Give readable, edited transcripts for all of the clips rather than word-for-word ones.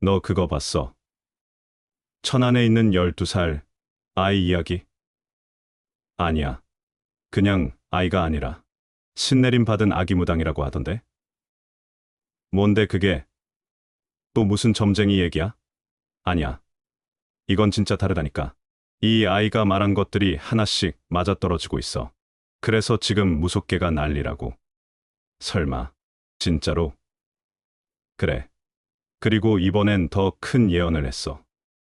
너 그거 봤어? 천안에 있는 12살 아이 이야기? 아니야. 그냥 아이가 아니라 신내림 받은 아기 무당이라고 하던데? 뭔데 그게? 또 무슨 점쟁이 얘기야? 아니야. 이건 진짜 다르다니까. 이 아이가 말한 것들이 하나씩 맞아떨어지고 있어. 그래서 지금 무속개가 난리라고. 설마. 진짜로? 그래. 그리고 이번엔 더 큰 예언을 했어.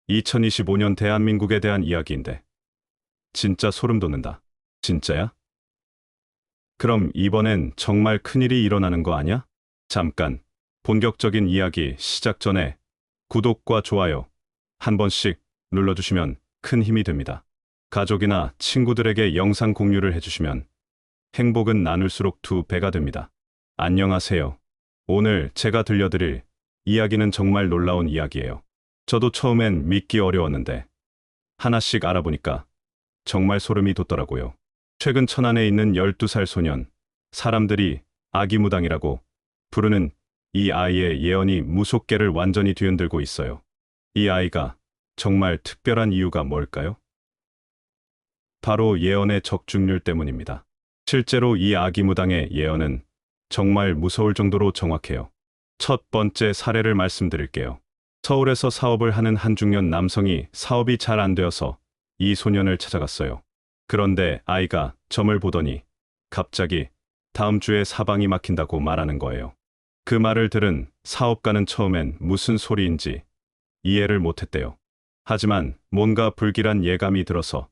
2025년 대한민국에 대한 이야기인데. 진짜 소름 돋는다. 진짜야? 그럼 이번엔 정말 큰일이 일어나는 거 아니야? 잠깐, 본격적인 이야기 시작 전에 구독과 좋아요 한 번씩 눌러주시면 큰 힘이 됩니다. 가족이나 친구들에게 영상 공유를 해주시면 행복은 나눌수록 두 배가 됩니다. 안녕하세요. 오늘 제가 들려드릴 이야기는 정말 놀라운 이야기예요. 저도 처음엔 믿기 어려웠는데 하나씩 알아보니까 정말 소름이 돋더라고요. 최근 천안에 있는 12살 소년, 사람들이 아기무당이라고 부르는 이 아이의 예언이 무속계를 완전히 뒤흔들고 있어요. 이 아이가 정말 특별한 이유가 뭘까요? 바로 예언의 적중률 때문입니다. 실제로 이 아기무당의 예언은 정말 무서울 정도로 정확해요. 첫 번째 사례를 말씀드릴게요. 서울에서 사업을 하는 한 중년 남성이 사업이 잘 안 되어서 이 소년을 찾아갔어요. 그런데 아이가 점을 보더니 갑자기 다음 주에 사방이 막힌다고 말하는 거예요. 그 말을 들은 사업가는 처음엔 무슨 소리인지 이해를 못했대요. 하지만 뭔가 불길한 예감이 들어서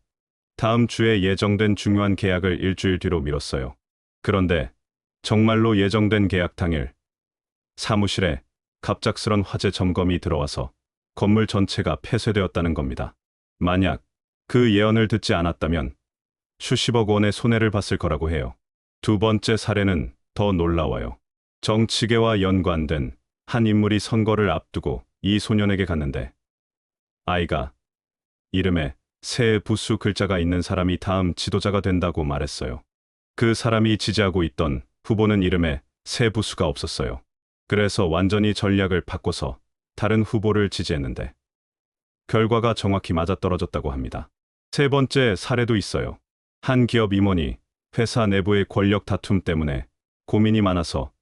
다음 주에 예정된 중요한 계약을 일주일 뒤로 미뤘어요. 그런데 정말로 예정된 계약 당일 사무실에 갑작스런 화재 점검이 들어와서 건물 전체가 폐쇄되었다는 겁니다. 만약 그 예언을 듣지 않았다면 수십억 원의 손해를 봤을 거라고 해요. 두 번째 사례는 더 놀라워요. 정치계와 연관된 한 인물이 선거를 앞두고 이 소년에게 갔는데 아이가 이름에 새 부수 글자가 있는 사람이 다음 지도자가 된다고 말했어요. 그 사람이 지지하고 있던 후보는 이름에 새 부수가 없었어요. 그래서 완전히 전략을 바꿔서 다른 후보를 지지했는데 결과가 정확히 맞아떨어졌다고 합니다. 세 번째 사례도 있어요. 한 기업 임원이 회사 내부의 권력 다툼 때문에 고민이 많아서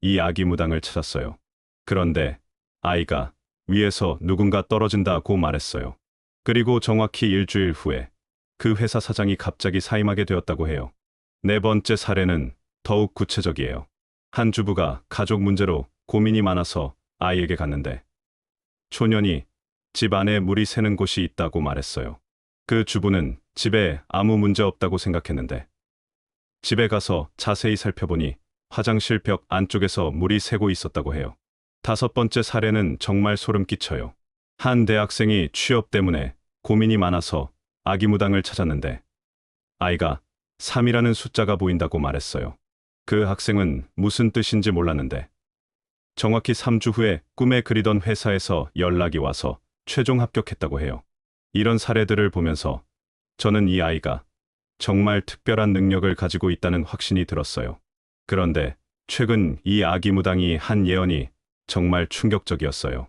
이 아기무당을 찾았어요. 그런데 아이가 위에서 누군가 떨어진다고 말했어요. 그리고 정확히 일주일 후에 그 회사 사장이 갑자기 사임하게 되었다고 해요. 네 번째 사례는 더욱 구체적이에요. 한 주부가 가족 문제로 고민이 많아서 아이에게 갔는데 초년이 집 안에 물이 새는 곳이 있다고 말했어요. 그 주부는 집에 아무 문제 없다고 생각했는데 집에 가서 자세히 살펴보니 화장실 벽 안쪽에서 물이 새고 있었다고 해요. 다섯 번째 사례는 정말 소름 끼쳐요. 한 대학생이 취업 때문에 고민이 많아서 아기무당을 찾았는데 아이가 3이라는 숫자가 보인다고 말했어요. 그 학생은 무슨 뜻인지 몰랐는데 정확히 3주 후에 꿈에 그리던 회사에서 연락이 와서 최종 합격했다고 해요. 이런 사례들을 보면서 저는 이 아이가 정말 특별한 능력을 가지고 있다는 확신이 들었어요. 그런데 최근 이 아기무당이 한 예언이 정말 충격적이었어요.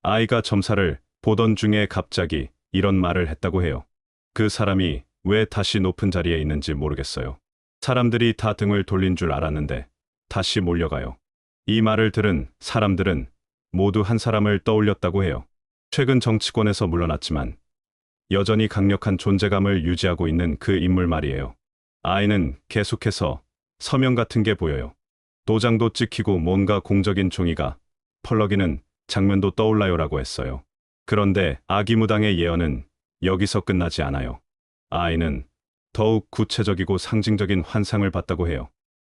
아이가 점사를 보던 중에 갑자기 이런 말을 했다고 해요. 그 사람이 왜 다시 높은 자리에 있는지 모르겠어요. 사람들이 다 등을 돌린 줄 알았는데 다시 몰려가요. 이 말을 들은 사람들은 모두 한 사람을 떠올렸다고 해요. 최근 정치권에서 물러났지만 여전히 강력한 존재감을 유지하고 있는 그 인물 말이에요. 아이는 계속해서 서명 같은 게 보여요. 도장도 찍히고 뭔가 공적인 종이가 펄럭이는 장면도 떠올라요라고 했어요. 그런데 아기무당의 예언은 여기서 끝나지 않아요. 아이는 더욱 구체적이고 상징적인 환상을 봤다고 해요.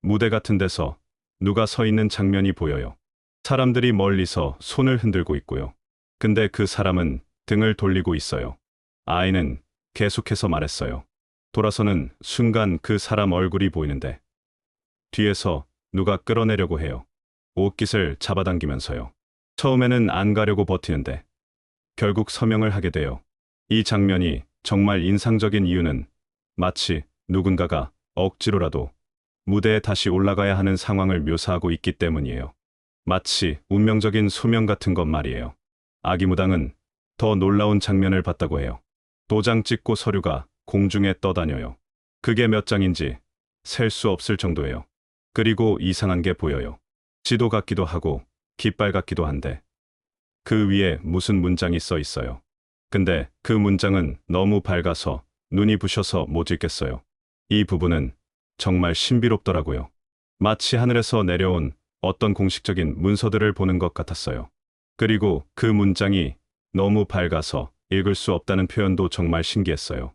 무대 같은 데서 누가 서 있는 장면이 보여요. 사람들이 멀리서 손을 흔들고 있고요. 근데 그 사람은 등을 돌리고 있어요. 아이는 계속해서 말했어요. 돌아서는 순간 그 사람 얼굴이 보이는데 뒤에서 누가 끌어내려고 해요. 옷깃을 잡아당기면서요. 처음에는 안 가려고 버티는데 결국 서명을 하게 돼요. 이 장면이 정말 인상적인 이유는 마치 누군가가 억지로라도 무대에 다시 올라가야 하는 상황을 묘사하고 있기 때문이에요. 마치 운명적인 소명 같은 것 말이에요. 아기 무당은 더 놀라운 장면을 봤다고 해요. 도장 찍고 서류가 공중에 떠다녀요. 그게 몇 장인지 셀 수 없을 정도예요. 그리고 이상한 게 보여요. 지도 같기도 하고 깃발 같기도 한데 그 위에 무슨 문장이 써 있어요. 근데 그 문장은 너무 밝아서 눈이 부셔서 못 읽겠어요. 이 부분은 정말 신비롭더라고요. 마치 하늘에서 내려온 어떤 공식적인 문서들을 보는 것 같았어요. 그리고 그 문장이 너무 밝아서 읽을 수 없다는 표현도 정말 신기했어요.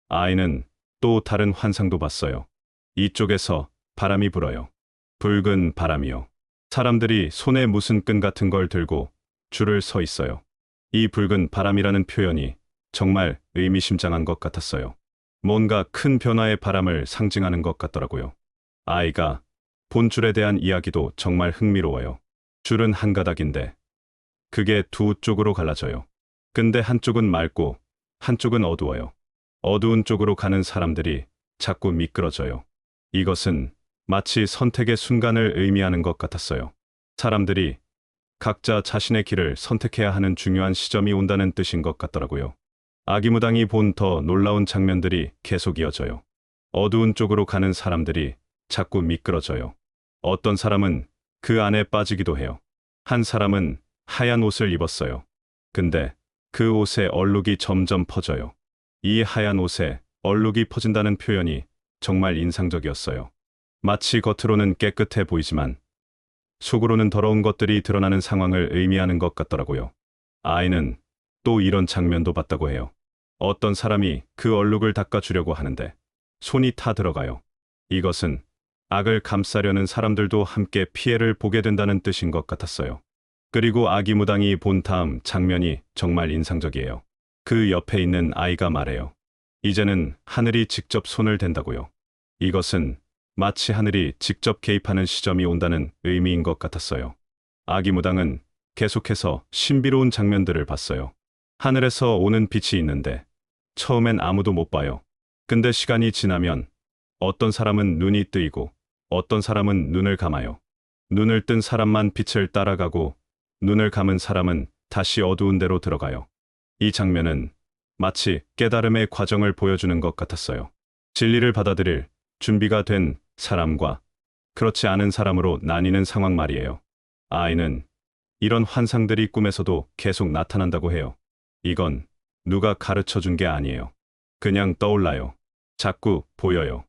아이는 또 다른 환상도 봤어요. 이쪽에서 바람이 불어요. 붉은 바람이요. 사람들이 손에 무슨 끈 같은 걸 들고 줄을 서 있어요. 이 붉은 바람이라는 표현이 정말 의미심장한 것 같았어요. 뭔가 큰 변화의 바람을 상징하는 것 같더라고요. 아이가 본 줄에 대한 이야기도 정말 흥미로워요. 줄은 한 가닥인데 그게 두 쪽으로 갈라져요. 근데 한쪽은 맑고 한쪽은 어두워요. 어두운 쪽으로 가는 사람들이 자꾸 미끄러져요. 이것은 마치 선택의 순간을 의미하는 것 같았어요. 사람들이 각자 자신의 길을 선택해야 하는 중요한 시점이 온다는 뜻인 것 같더라고요. 아기 무당이 본 더 놀라운 장면들이 계속 이어져요. 어두운 쪽으로 가는 사람들이 자꾸 미끄러져요. 어떤 사람은 그 안에 빠지기도 해요. 한 사람은 하얀 옷을 입었어요. 근데 그 옷에 얼룩이 점점 퍼져요. 이 하얀 옷에 얼룩이 퍼진다는 표현이 정말 인상적이었어요. 마치 겉으로는 깨끗해 보이지만 속으로는 더러운 것들이 드러나는 상황을 의미하는 것 같더라고요. 아이는 또 이런 장면도 봤다고 해요. 어떤 사람이 그 얼룩을 닦아주려고 하는데 손이 타 들어가요. 이것은 악을 감싸려는 사람들도 함께 피해를 보게 된다는 뜻인 것 같았어요. 그리고 아기 무당이 본 다음 장면이 정말 인상적이에요. 그 옆에 있는 아이가 말해요. 이제는 하늘이 직접 손을 댄다고요. 이것은 마치 하늘이 직접 개입하는 시점이 온다는 의미인 것 같았어요. 아기 무당은 계속해서 신비로운 장면들을 봤어요. 하늘에서 오는 빛이 있는데 처음엔 아무도 못 봐요. 근데 시간이 지나면 어떤 사람은 눈이 뜨이고 어떤 사람은 눈을 감아요. 눈을 뜬 사람만 빛을 따라가고 눈을 감은 사람은 다시 어두운 데로 들어가요. 이 장면은 마치 깨달음의 과정을 보여주는 것 같았어요. 진리를 받아들일 준비가 된 사람과 그렇지 않은 사람으로 나뉘는 상황 말이에요. 아이는 이런 환상들이 꿈에서도 계속 나타난다고 해요. 이건 누가 가르쳐 준 게 아니에요. 그냥 떠올라요. 자꾸 보여요.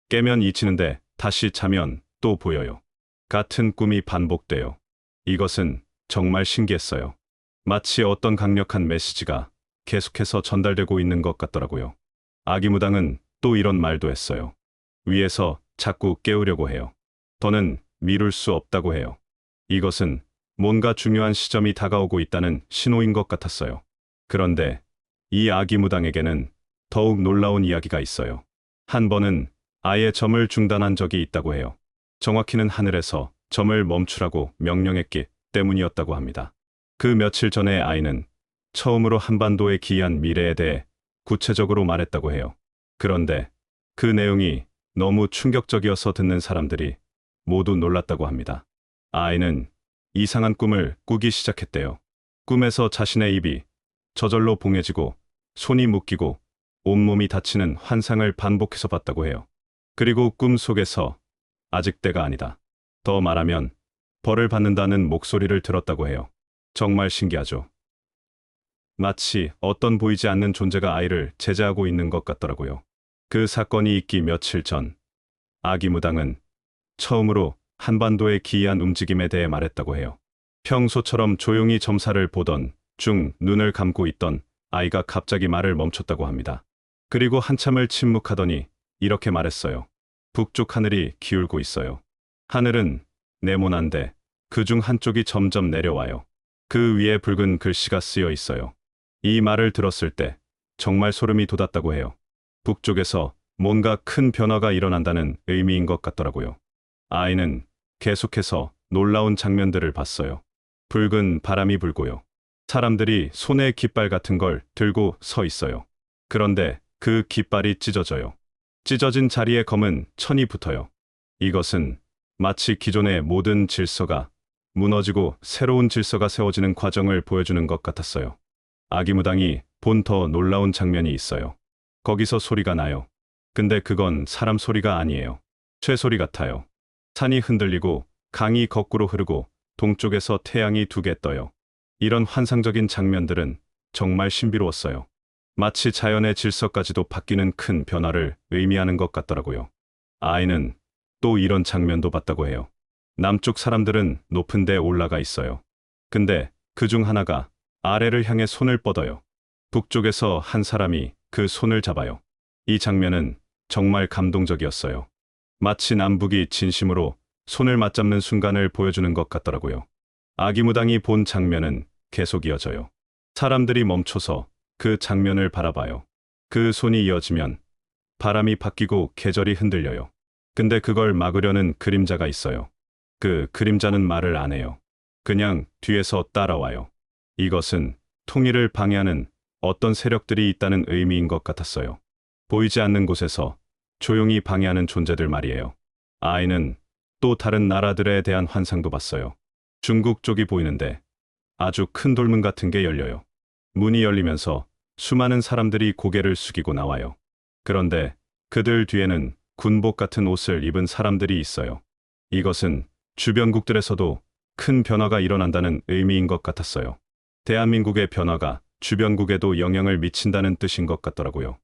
깨면 잊히는데 다시 자면 또 보여요. 같은 꿈이 반복돼요. 이것은 정말 신기했어요. 마치 어떤 강력한 메시지가 계속해서 전달되고 있는 것 같더라고요. 아기 무당은 또 이런 말도 했어요. 위에서 자꾸 깨우려고 해요. 더는 미룰 수 없다고 해요. 이것은 뭔가 중요한 시점이 다가오고 있다는 신호인 것 같았어요. 그런데 이 아기 무당에게는 더욱 놀라운 이야기가 있어요. 한 번은 아예 점을 중단한 적이 있다고 해요. 정확히는 하늘에서 점을 멈추라고 명령했기 때문이었다고 합니다. 그 며칠 전에 아이는 처음으로 한반도의 기이한 미래에 대해 구체적으로 말했다고 해요. 그런데 그 내용이 너무 충격적이어서 듣는 사람들이 모두 놀랐다고 합니다. 아이는 이상한 꿈을 꾸기 시작했대요. 꿈에서 자신의 입이 저절로 봉해지고 손이 묶이고 온몸이 다치는 환상을 반복해서 봤다고 해요. 그리고 꿈 속에서 아직 때가 아니다. 더 말하면 벌을 받는다는 목소리를 들었다고 해요. 정말 신기하죠? 마치 어떤 보이지 않는 존재가 아이를 제재하고 있는 것 같더라고요. 그 사건이 있기 며칠 전, 아기 무당은 처음으로 한반도의 기이한 움직임에 대해 말했다고 해요. 평소처럼 조용히 점사를 보던 중 눈을 감고 있던 아이가 갑자기 말을 멈췄다고 합니다. 그리고 한참을 침묵하더니 이렇게 말했어요. 북쪽 하늘이 기울고 있어요. 하늘은 네모난데 그중 한쪽이 점점 내려와요. 그 위에 붉은 글씨가 쓰여 있어요. 이 말을 들었을 때 정말 소름이 돋았다고 해요. 북쪽에서 뭔가 큰 변화가 일어난다는 의미인 것 같더라고요. 아이는 계속해서 놀라운 장면들을 봤어요. 붉은 바람이 불고요. 사람들이 손에 깃발 같은 걸 들고 서 있어요. 그런데 그 깃발이 찢어져요. 찢어진 자리에 검은 천이 붙어요. 이것은 마치 기존의 모든 질서가 무너지고 새로운 질서가 세워지는 과정을 보여주는 것 같았어요. 아기무당이 본 더 놀라운 장면이 있어요. 거기서 소리가 나요. 근데 그건 사람 소리가 아니에요. 쇠소리 같아요. 산이 흔들리고 강이 거꾸로 흐르고 동쪽에서 태양이 두 개 떠요. 이런 환상적인 장면들은 정말 신비로웠어요. 마치 자연의 질서까지도 바뀌는 큰 변화를 의미하는 것 같더라고요. 아이는 또 이런 장면도 봤다고 해요. 남쪽 사람들은 높은 데 올라가 있어요. 근데 그 중 하나가 아래를 향해 손을 뻗어요. 북쪽에서 한 사람이 그 손을 잡아요. 이 장면은 정말 감동적이었어요. 마치 남북이 진심으로 손을 맞잡는 순간을 보여주는 것 같더라고요. 아기무당이 본 장면은 계속 이어져요. 사람들이 멈춰서 그 장면을 바라봐요. 그 손이 이어지면 바람이 바뀌고 계절이 흔들려요. 근데 그걸 막으려는 그림자가 있어요. 그 그림자는 말을 안 해요. 그냥 뒤에서 따라와요. 이것은 통일을 방해하는 어떤 세력들이 있다는 의미인 것 같았어요. 보이지 않는 곳에서 조용히 방해하는 존재들 말이에요. 아이는 또 다른 나라들에 대한 환상도 봤어요. 중국 쪽이 보이는데 아주 큰 돌문 같은 게 열려요. 문이 열리면서 수많은 사람들이 고개를 숙이고 나와요. 그런데 그들 뒤에는 군복 같은 옷을 입은 사람들이 있어요. 이것은 주변국들에서도 큰 변화가 일어난다는 의미인 것 같았어요. 대한민국의 변화가 주변국에도 영향을 미친다는 뜻인 것 같더라고요.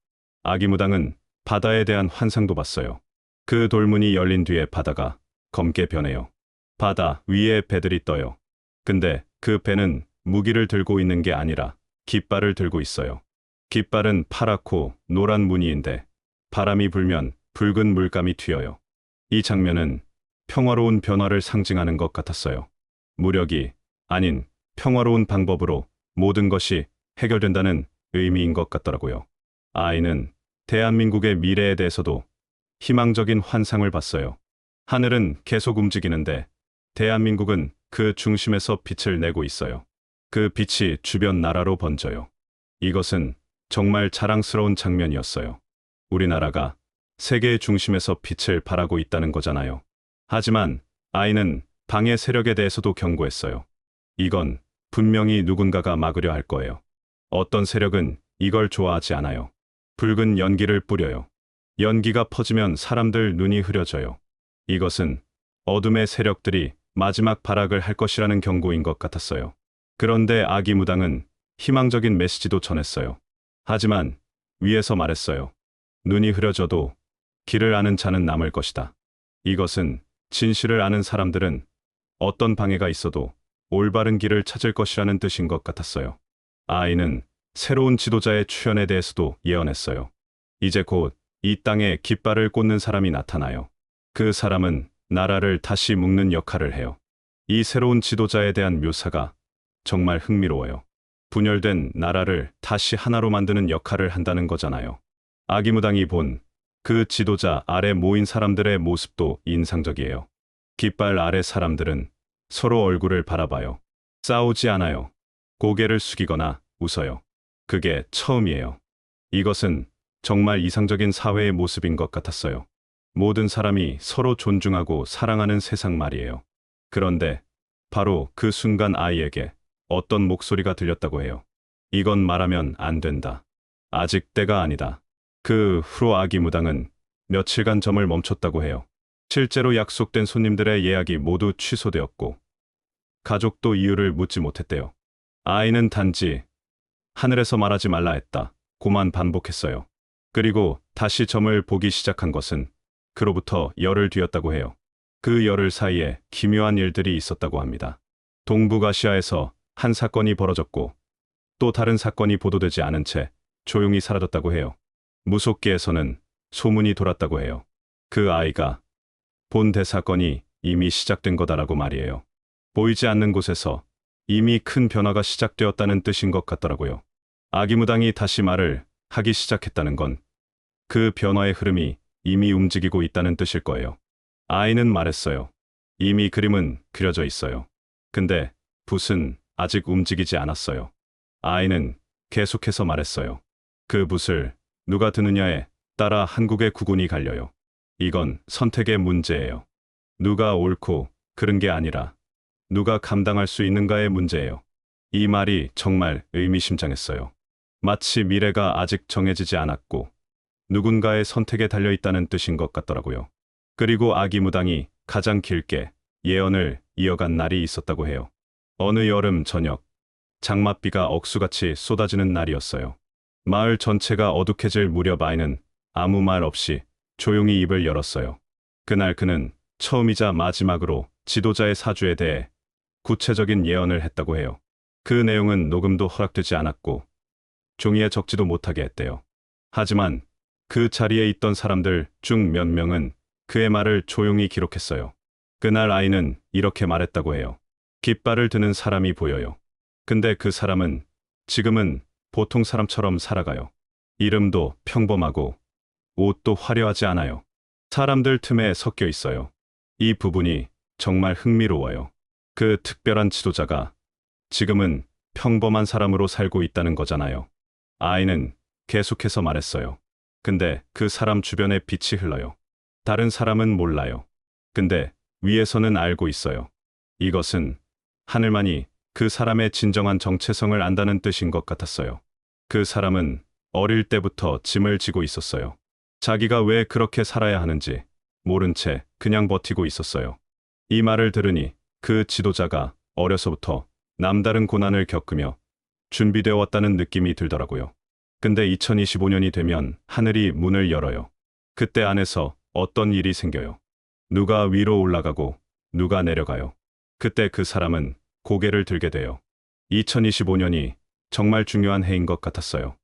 아기무당은 바다에 대한 환상도 봤어요. 그 돌문이 열린 뒤에 바다가 검게 변해요. 바다 위에 배들이 떠요. 근데 그 배는 무기를 들고 있는 게 아니라 깃발을 들고 있어요. 깃발은 파랗고 노란 무늬인데 바람이 불면 붉은 물감이 튀어요. 이 장면은 평화로운 변화를 상징하는 것 같았어요. 무력이 아닌 평화로운 방법으로 모든 것이 해결된다는 의미인 것 같더라고요. 아이는 대한민국의 미래에 대해서도 희망적인 환상을 봤어요. 하늘은 계속 움직이는데 대한민국은 그 중심에서 빛을 내고 있어요. 그 빛이 주변 나라로 번져요. 이것은 정말 자랑스러운 장면이었어요. 우리나라가 세계의 중심에서 빛을 발하고 있다는 거잖아요. 하지만 아이는 방해 세력에 대해서도 경고했어요. 이건 분명히 누군가가 막으려 할 거예요. 어떤 세력은 이걸 좋아하지 않아요. 붉은 연기를 뿌려요. 연기가 퍼지면 사람들 눈이 흐려져요. 이것은 어둠의 세력들이 마지막 발악을 할 것이라는 경고인 것 같았어요. 그런데 아기무당은 희망적인 메시지도 전했어요. 하지만 위에서 말했어요. 눈이 흐려져도 길을 아는 자는 남을 것이다. 이것은 진실을 아는 사람들은 어떤 방해가 있어도 올바른 길을 찾을 것이라는 뜻인 것 같았어요. 아이는 새로운 지도자의 출현에 대해서도 예언했어요. 이제 곧 이 땅에 깃발을 꽂는 사람이 나타나요. 그 사람은 나라를 다시 묶는 역할을 해요. 이 새로운 지도자에 대한 묘사가 정말 흥미로워요. 분열된 나라를 다시 하나로 만드는 역할을 한다는 거잖아요. 아기무당이 본 그 지도자 아래 모인 사람들의 모습도 인상적이에요. 깃발 아래 사람들은 서로 얼굴을 바라봐요. 싸우지 않아요. 고개를 숙이거나 웃어요. 그게 처음이에요. 이것은 정말 이상적인 사회의 모습인 것 같았어요. 모든 사람이 서로 존중하고 사랑하는 세상 말이에요. 그런데 바로 그 순간 아이에게 어떤 목소리가 들렸다고 해요. 이건 말하면 안 된다. 아직 때가 아니다. 그 후로 아기무당은 며칠간 점을 멈췄다고 해요. 실제로 약속된 손님들의 예약이 모두 취소되었고 가족도 이유를 묻지 못했대요. 아이는 단지 하늘에서 말하지 말라 했다 고만 반복했어요. 그리고 다시 점을 보기 시작한 것은 그로부터 열흘 뒤였다고 해요. 그 열흘 사이에 기묘한 일들이 있었다고 합니다. 동북아시아에서 한 사건이 벌어졌고 또 다른 사건이 보도되지 않은 채 조용히 사라졌다고 해요. 무속기에서는 소문이 돌았다고 해요. 그 아이가 본 대사건이 이미 시작된 거다라고 말이에요. 보이지 않는 곳에서 이미 큰 변화가 시작되었다는 뜻인 것 같더라고요. 아기무당이 다시 말을 하기 시작했다는 건 그 변화의 흐름이 이미 움직이고 있다는 뜻일 거예요. 아이는 말했어요. 이미 그림은 그려져 있어요. 근데 붓은 아직 움직이지 않았어요. 아이는 계속해서 말했어요. 그 붓을 누가 드느냐에 따라 한국의 국운이 갈려요. 이건 선택의 문제예요. 누가 옳고 그른 게 아니라 누가 감당할 수 있는가의 문제예요. 이 말이 정말 의미심장했어요. 마치 미래가 아직 정해지지 않았고 누군가의 선택에 달려 있다는 뜻인 것 같더라고요. 그리고 아기 무당이 가장 길게 예언을 이어간 날이 있었다고 해요. 어느 여름 저녁, 장맛비가 억수같이 쏟아지는 날이었어요. 마을 전체가 어둑해질 무렵 아이는 아무 말 없이 조용히 입을 열었어요. 그날 그는 처음이자 마지막으로 지도자의 사주에 대해 구체적인 예언을 했다고 해요. 그 내용은 녹음도 허락되지 않았고 종이에 적지도 못하게 했대요. 하지만 그 자리에 있던 사람들 중 몇 명은 그의 말을 조용히 기록했어요. 그날 아이는 이렇게 말했다고 해요. 깃발을 드는 사람이 보여요. 근데 그 사람은 지금은 보통 사람처럼 살아가요. 이름도 평범하고 옷도 화려하지 않아요. 사람들 틈에 섞여 있어요. 이 부분이 정말 흥미로워요. 그 특별한 지도자가 지금은 평범한 사람으로 살고 있다는 거잖아요. 아이는 계속해서 말했어요. 근데 그 사람 주변에 빛이 흘러요. 다른 사람은 몰라요. 근데 위에서는 알고 있어요. 이것은 하늘만이 그 사람의 진정한 정체성을 안다는 뜻인 것 같았어요. 그 사람은 어릴 때부터 짐을 지고 있었어요. 자기가 왜 그렇게 살아야 하는지 모른 채 그냥 버티고 있었어요. 이 말을 들으니 그 지도자가 어려서부터 남다른 고난을 겪으며 준비되어 왔다는 느낌이 들더라고요. 근데 2025년이 되면 하늘이 문을 열어요. 그때 안에서 어떤 일이 생겨요. 누가 위로 올라가고 누가 내려가요. 그때 그 사람은 고개를 들게 돼요. 2025년이 정말 중요한 해인 것 같았어요.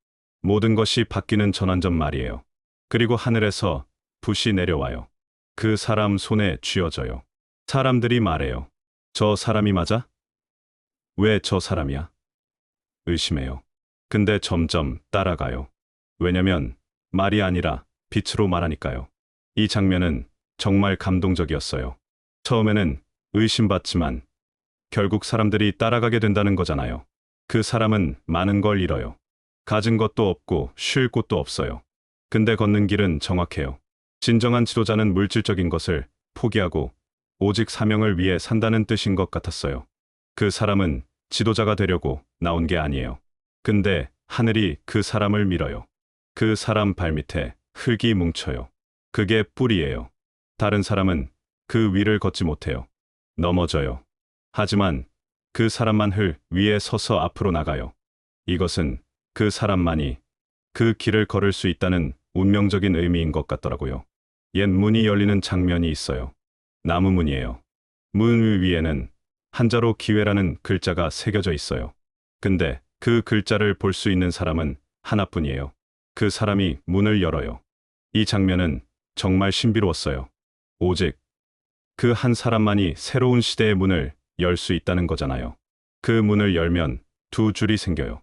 모든 것이 바뀌는 전환점 말이에요. 그리고 하늘에서 붓이 내려와요. 그 사람 손에 쥐어져요. 사람들이 말해요. 저 사람이 맞아? 왜 저 사람이야? 의심해요. 근데 점점 따라가요. 왜냐면 말이 아니라 빛으로 말하니까요. 이 장면은 정말 감동적이었어요. 처음에는 의심받지만 결국 사람들이 따라가게 된다는 거잖아요. 그 사람은 많은 걸 잃어요. 가진 것도 없고 쉴 곳도 없어요. 근데 걷는 길은 정확해요. 진정한 지도자는 물질적인 것을 포기하고 오직 사명을 위해 산다는 뜻인 것 같았어요. 그 사람은 지도자가 되려고 나온 게 아니에요. 근데 하늘이 그 사람을 밀어요. 그 사람 발밑에 흙이 뭉쳐요. 그게 뿌리예요. 다른 사람은 그 위를 걷지 못해요. 넘어져요. 하지만 그 사람만 흙 위에 서서 앞으로 나가요. 이것은 그 사람만이 그 길을 걸을 수 있다는 운명적인 의미인 것 같더라고요. 옛 문이 열리는 장면이 있어요. 나무 문이에요. 문 위에는 한자로 기회라는 글자가 새겨져 있어요. 근데 그 글자를 볼 수 있는 사람은 하나뿐이에요. 그 사람이 문을 열어요. 이 장면은 정말 신비로웠어요. 오직 그 한 사람만이 새로운 시대의 문을 열 수 있다는 거잖아요. 그 문을 열면 두 줄이 생겨요.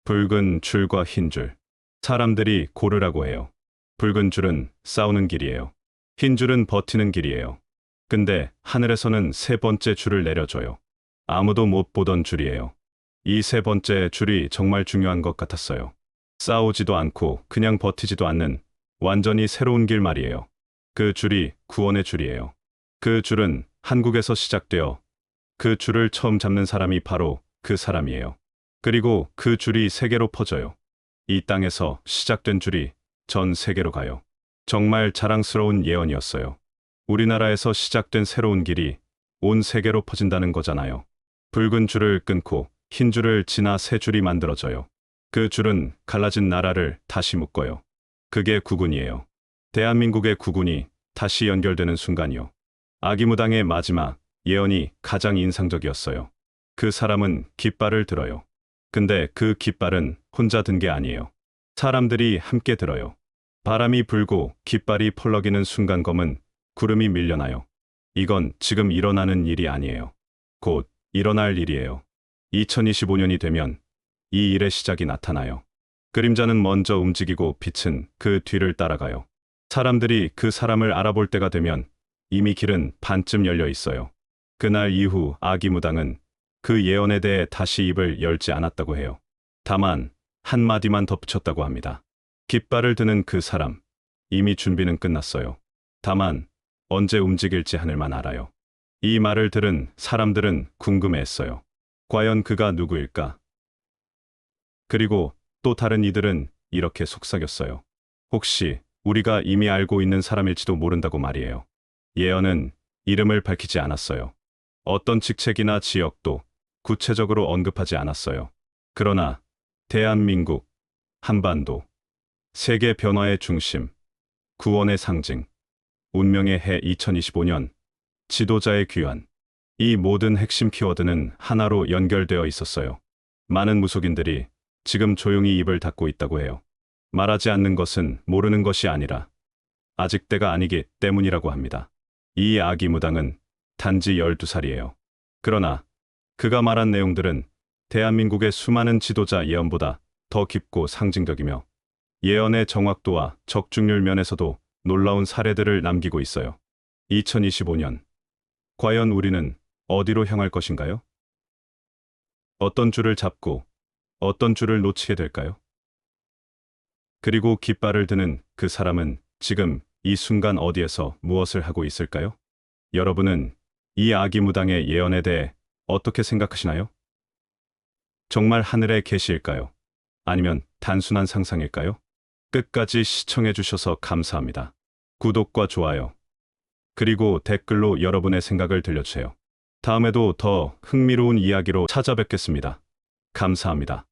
붉은 줄과 흰 줄. 사람들이 고르라고 해요. 붉은 줄은 싸우는 길이에요. 흰 줄은 버티는 길이에요. 근데 하늘에서는 세 번째 줄을 내려줘요. 아무도 못 보던 줄이에요. 이 세 번째 줄이 정말 중요한 것 같았어요. 싸우지도 않고 그냥 버티지도 않는 완전히 새로운 길 말이에요. 그 줄이 구원의 줄이에요. 그 줄은 한국에서 시작되어 그 줄을 처음 잡는 사람이 바로 그 사람이에요. 그리고 그 줄이 세계로 퍼져요. 이 땅에서 시작된 줄이 전 세계로 가요. 정말 자랑스러운 예언이었어요. 우리나라에서 시작된 새로운 길이 온 세계로 퍼진다는 거잖아요. 붉은 줄을 끊고 흰 줄을 지나 새 줄이 만들어져요. 그 줄은 갈라진 나라를 다시 묶어요. 그게 국운이에요. 대한민국의 국운이 다시 연결되는 순간이요. 아기무당의 마지막 예언이 가장 인상적이었어요. 그 사람은 깃발을 들어요. 근데 그 깃발은 혼자 든 게 아니에요. 사람들이 함께 들어요. 바람이 불고 깃발이 펄럭이는 순간 검은 구름이 밀려나요. 이건 지금 일어나는 일이 아니에요. 곧 일어날 일이에요. 2025년이 되면 이 일의 시작이 나타나요. 그림자는 먼저 움직이고 빛은 그 뒤를 따라가요. 사람들이 그 사람을 알아볼 때가 되면 이미 길은 반쯤 열려 있어요. 그날 이후 아기무당은 그 예언에 대해 다시 입을 열지 않았다고 해요. 다만 한마디만 덧붙였다고 합니다. 깃발을 드는 그 사람, 이미 준비는 끝났어요. 다만 언제 움직일지 하늘만 알아요. 이 말을 들은 사람들은 궁금해했어요. 과연 그가 누구일까? 그리고 또 다른 이들은 이렇게 속삭였어요. 혹시 우리가 이미 알고 있는 사람일지도 모른다고 말이에요. 예언은 이름을 밝히지 않았어요. 어떤 직책이나 지역도 구체적으로 언급하지 않았어요. 그러나 대한민국, 한반도, 세계 변화의 중심, 구원의 상징, 운명의 해 2025년, 지도자의 귀환. 이 모든 핵심 키워드는 하나로 연결되어 있었어요. 많은 무속인들이 지금 조용히 입을 닫고 있다고 해요. 말하지 않는 것은 모르는 것이 아니라 아직 때가 아니기 때문이라고 합니다. 이 아기 무당은 단지 12살이에요. 그러나 그가 말한 내용들은 대한민국의 수많은 지도자 예언보다 더 깊고 상징적이며 예언의 정확도와 적중률 면에서도 놀라운 사례들을 남기고 있어요. 2025년, 과연 우리는 어디로 향할 것인가요? 어떤 줄을 잡고 어떤 줄을 놓치게 될까요? 그리고 깃발을 드는 그 사람은 지금 이 순간 어디에서 무엇을 하고 있을까요? 여러분은 이 아기 무당의 예언에 대해 어떻게 생각하시나요? 정말 하늘에 계시일까요? 아니면 단순한 상상일까요? 끝까지 시청해 주셔서 감사합니다. 구독과 좋아요, 그리고 댓글로 여러분의 생각을 들려주세요. 다음에도 더 흥미로운 이야기로 찾아뵙겠습니다. 감사합니다.